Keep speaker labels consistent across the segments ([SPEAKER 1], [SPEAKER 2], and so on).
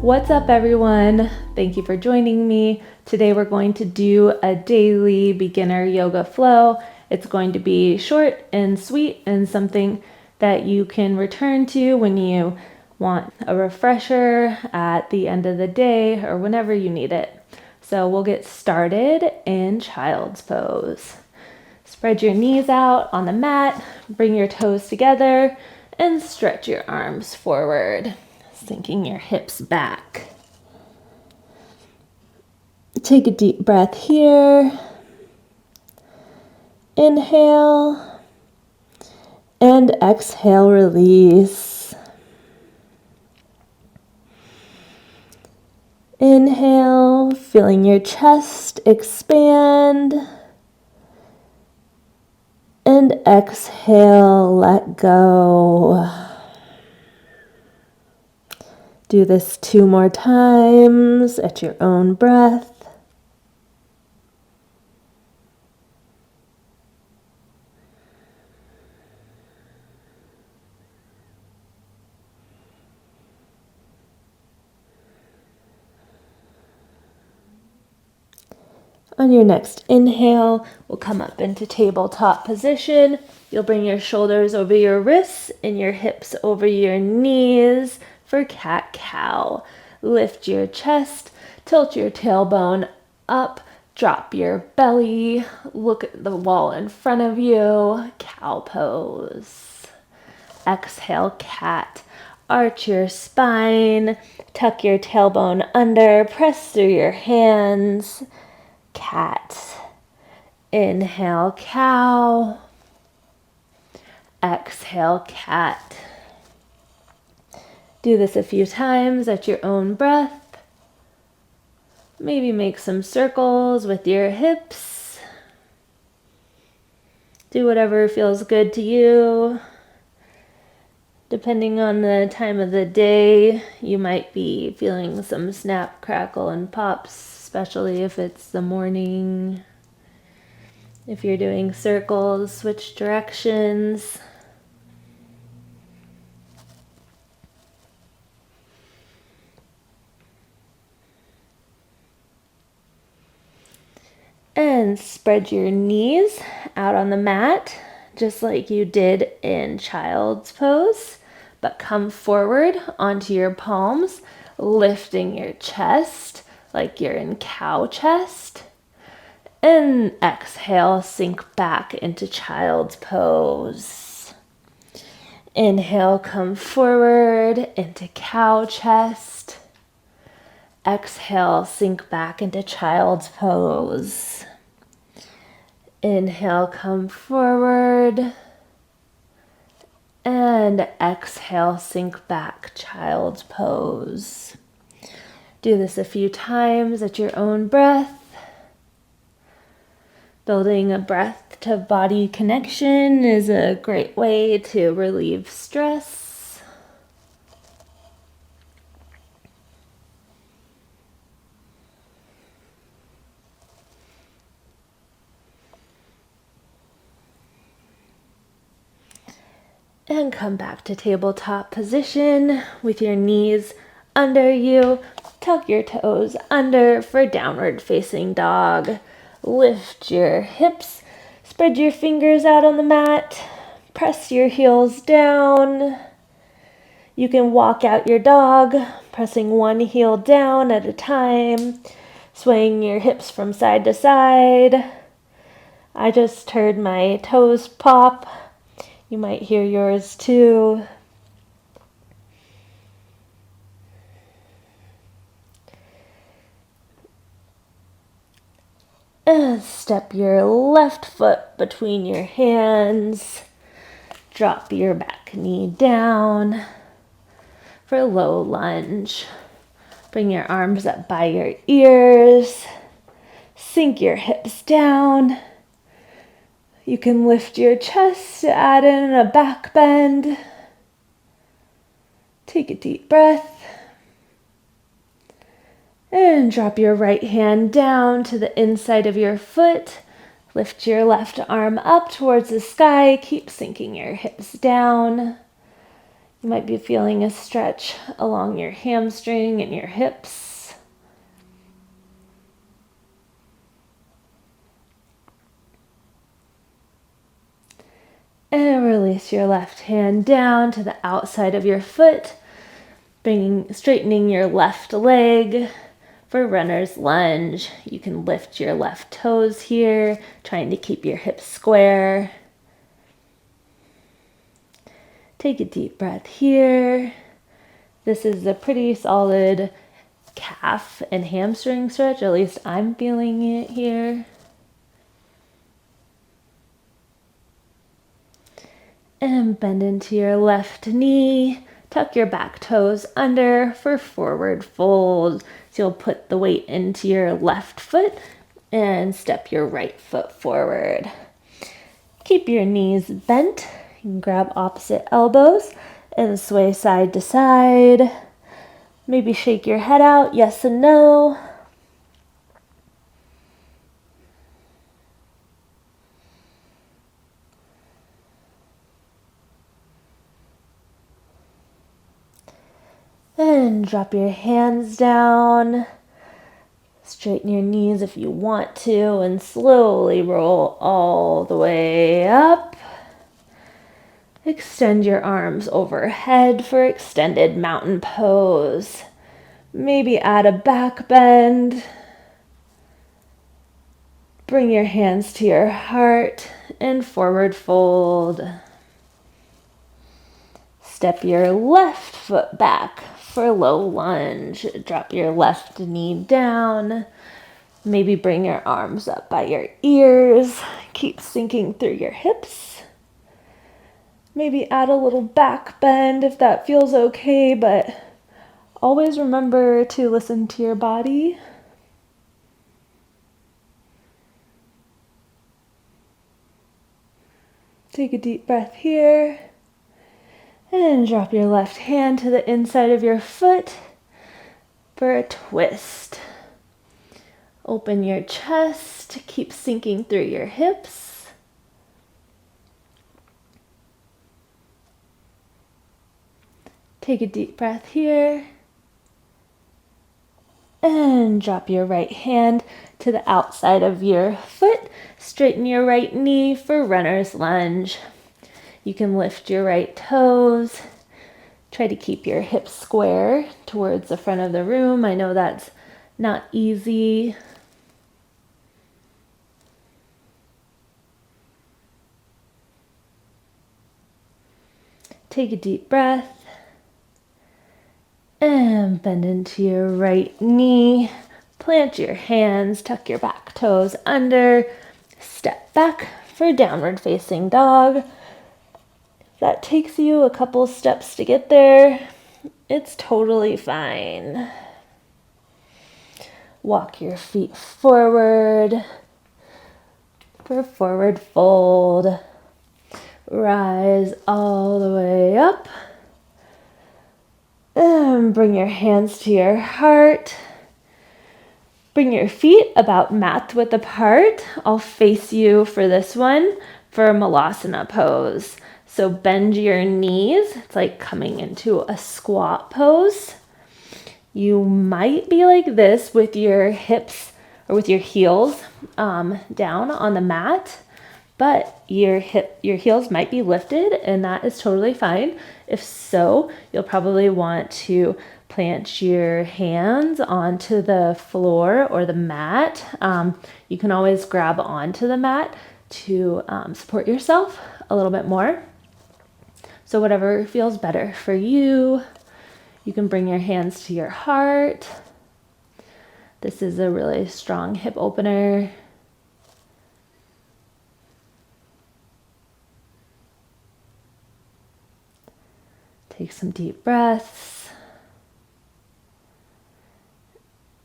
[SPEAKER 1] What's up, everyone? Thank you for joining me. Today we're going to do a daily beginner yoga flow. It's going to be short and sweet and something that you can return to when you want a refresher at the end of the day or whenever you need it. So we'll get started in child's pose. Spread your knees out on the mat, bring your toes together, and stretch your arms forward, sinking your hips back. Take a deep breath here. Inhale and exhale, release. Inhale, feeling your chest expand. And exhale, let go. Do this 2 more times at your own breath. On your next inhale, we'll come up into tabletop position. You'll bring your shoulders over your wrists and your hips over your knees for cat-cow. Lift your chest, tilt your tailbone up, drop your belly, look at the wall in front of you, cow pose. Exhale, cat. Arch your spine, tuck your tailbone under, press through your hands. Cat. Inhale, cow. Exhale, cat. Do this a few times at your own breath. Maybe make some circles with your hips. Do whatever feels good to you. Depending on the time of the day, you might be feeling some snap, crackle, and pops, especially if it's the morning. If you're doing circles, switch directions. And spread your knees out on the mat, just like you did in child's pose, but come forward onto your palms, lifting your chest like you're in cow chest. And exhale, sink back into child's pose. Inhale, come forward into cow chest. Exhale, sink back into child's pose. Inhale, come forward. And exhale, sink back, child's pose. Do this a few times at your own breath. Building a breath to body connection is a great way to relieve stress. And come back to tabletop position with your knees under you. Tuck your toes under for downward facing dog. Lift your hips. Spread your fingers out on the mat. Press your heels down. You can walk out your dog, pressing one heel down at a time, swaying your hips from side to side. I just heard my toes pop. You might hear yours too. And step your left foot between your hands. Drop your back knee down for low lunge. Bring your arms up by your ears. Sink your hips down. You can lift your chest to add in a back bend. Take a deep breath. And drop your right hand down to the inside of your foot. Lift your left arm up towards the sky. Keep sinking your hips down. You might be feeling a stretch along your hamstring and your hips. And release your left hand down to the outside of your foot, straightening your left leg for runner's lunge. You can lift your left toes here, trying to keep your hips square. Take a deep breath here. This is a pretty solid calf and hamstring stretch, at least I'm feeling it here. And bend into your left knee. Tuck your back toes under for forward fold. So you'll put the weight into your left foot and step your right foot forward. Keep your knees bent. You can grab opposite elbows and sway side to side. Maybe shake your head out, yes and no. And drop your hands down. Straighten your knees if you want to and slowly roll all the way up. Extend your arms overhead for extended mountain pose. Maybe add a back bend. Bring your hands to your heart and forward fold. Step your left foot back for low lunge. Drop your left knee down. Maybe bring your arms up by your ears. Keep sinking through your hips. Maybe add a little back bend if that feels okay, but always remember to listen to your body. Take a deep breath here. And drop your left hand to the inside of your foot for a twist. Open your chest, keep sinking through your hips. Take a deep breath here. And drop your right hand to the outside of your foot. Straighten your right knee for runner's lunge. You can lift your right toes. Try to keep your hips square towards the front of the room. I know that's not easy. Take a deep breath. And bend into your right knee. Plant your hands, tuck your back toes under. Step back for downward facing dog. That takes you a couple steps to get there. It's totally fine. Walk your feet forward for forward fold. Rise all the way up. And bring your hands to your heart. Bring your feet about mat width apart. I'll face you for this one for Malasana pose. So bend your knees. It's like coming into a squat pose. You might be like this with your hips or with your heels down on the mat, but your heels might be lifted, and that is totally fine. If so, you'll probably want to plant your hands onto the floor or the mat. You can always grab onto the mat to support yourself a little bit more. So whatever feels better for you. You can bring your hands to your heart. This is a really strong hip opener. Take some deep breaths.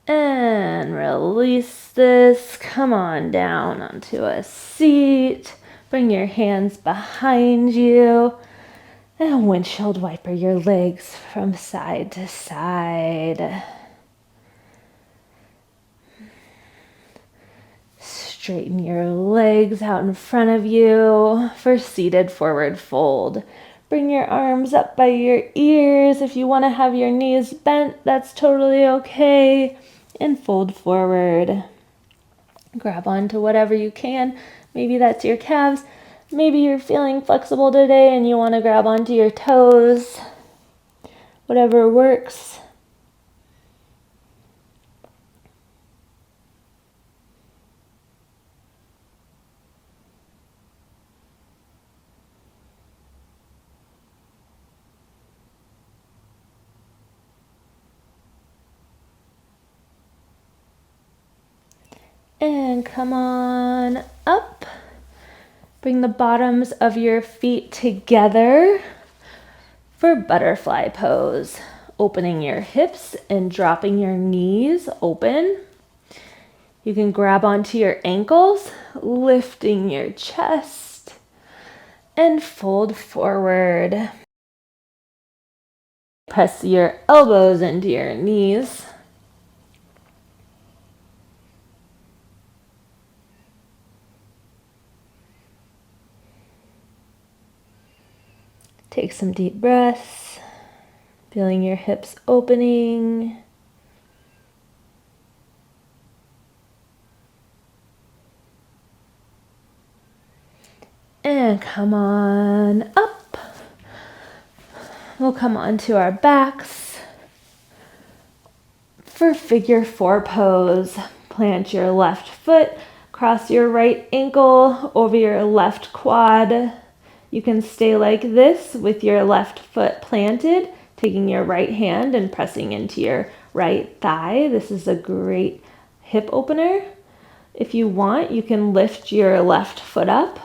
[SPEAKER 1] And release this. Come on down onto a seat. Bring your hands behind you. And windshield wiper your legs from side to side. Straighten your legs out in front of you for seated forward fold. Bring your arms up by your ears. If you want to have your knees bent, that's totally okay. And fold forward. Grab onto whatever you can. Maybe that's your calves. Maybe you're feeling flexible today and you want to grab onto your toes. Whatever works. And come on up. Bring the bottoms of your feet together for butterfly pose. Opening your hips and dropping your knees open. You can grab onto your ankles, lifting your chest, and fold forward. Press your elbows into your knees. Take some deep breaths, feeling your hips opening. And come on up. We'll come onto our backs for figure 4 pose. Plant your left foot, cross your right ankle over your left quad. You can stay like this with your left foot planted, taking your right hand and pressing into your right thigh. This is a great hip opener. If you want, you can lift your left foot up,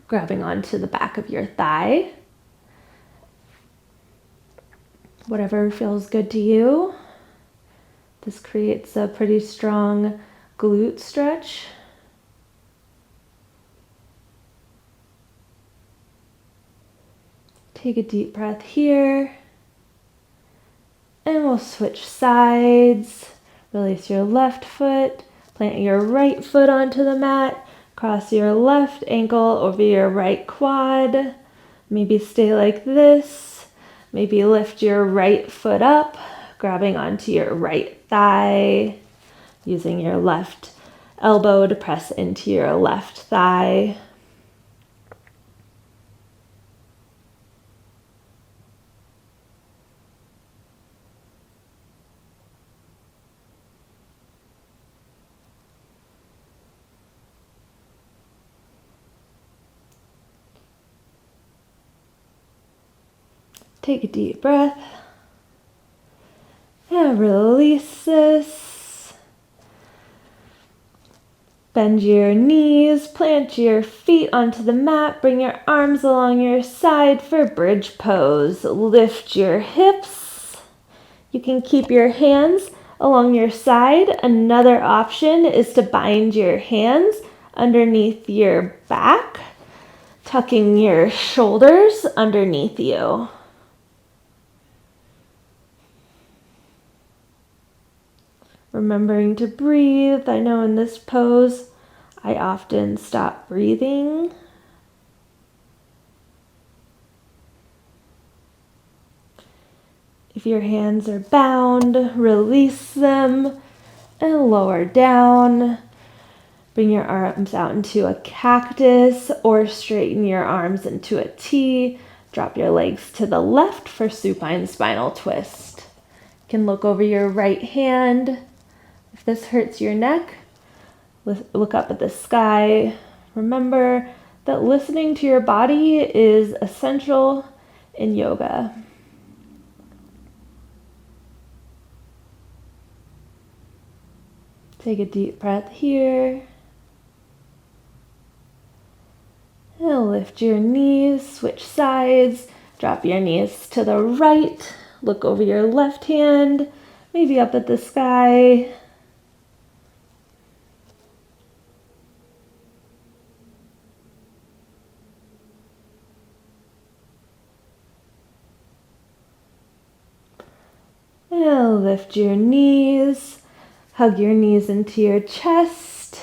[SPEAKER 1] grabbing onto the back of your thigh. Whatever feels good to you. This creates a pretty strong glute stretch. Take a deep breath here. And we'll switch sides. Release your left foot. Plant your right foot onto the mat. Cross your left ankle over your right quad. Maybe stay like this. Maybe lift your right foot up, grabbing onto your right thigh. Using your left elbow to press into your left thigh. Take a deep breath and release this. Bend your knees, plant your feet onto the mat, bring your arms along your side for bridge pose. Lift your hips. You can keep your hands along your side. Another option is to bind your hands underneath your back, tucking your shoulders underneath you. Remembering to breathe. I know in this pose, I often stop breathing. If your hands are bound, release them and lower down. Bring your arms out into a cactus or straighten your arms into a T. Drop your legs to the left for supine spinal twist. You can look over your right hand. If this hurts your neck, look up at the sky. Remember that listening to your body is essential in yoga. Take a deep breath here. And lift your knees, switch sides. Drop your knees to the right. Look over your left hand, maybe up at the sky. And lift your knees, hug your knees into your chest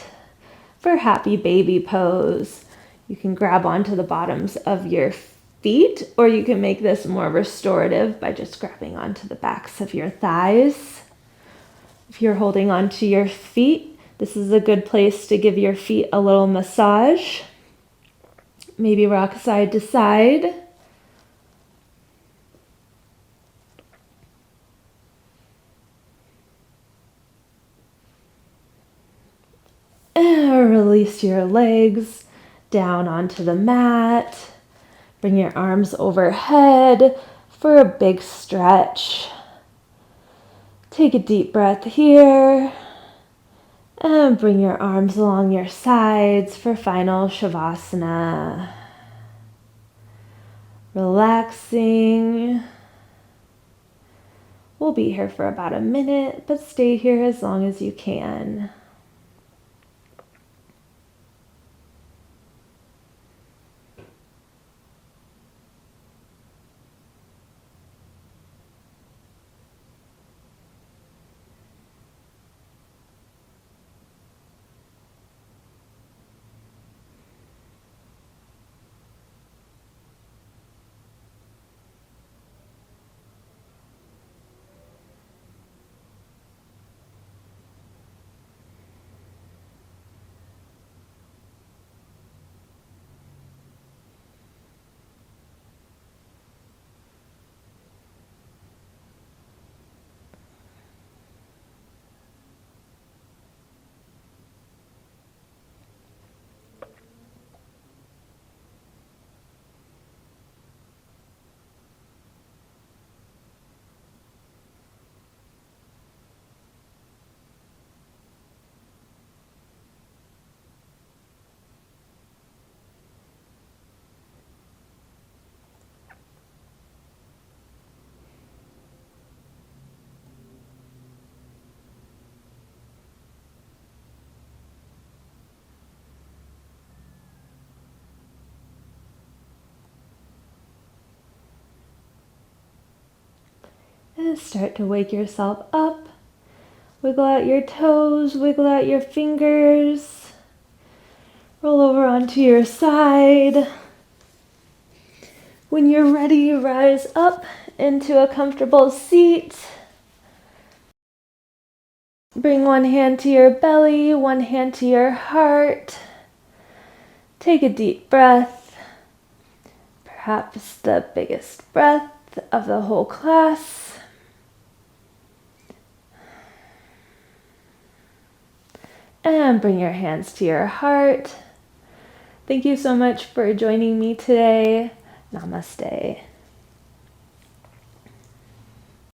[SPEAKER 1] for happy baby pose. You can grab onto the bottoms of your feet, or you can make this more restorative by just grabbing onto the backs of your thighs. If you're holding onto your feet, this is a good place to give your feet a little massage. Maybe rock side to side. And release your legs down onto the mat. Bring your arms overhead for a big stretch. Take a deep breath here. And bring your arms along your sides for final Savasana. Relaxing. We'll be here for about a minute, but stay here as long as you can. And start to wake yourself up. Wiggle out your toes, wiggle out your fingers. Roll over onto your side. When you're ready, rise up into a comfortable seat. Bring one hand to your belly, one hand to your heart. Take a deep breath, perhaps the biggest breath of the whole class. And bring your hands to your heart. Thank you so much for joining me today. Namaste.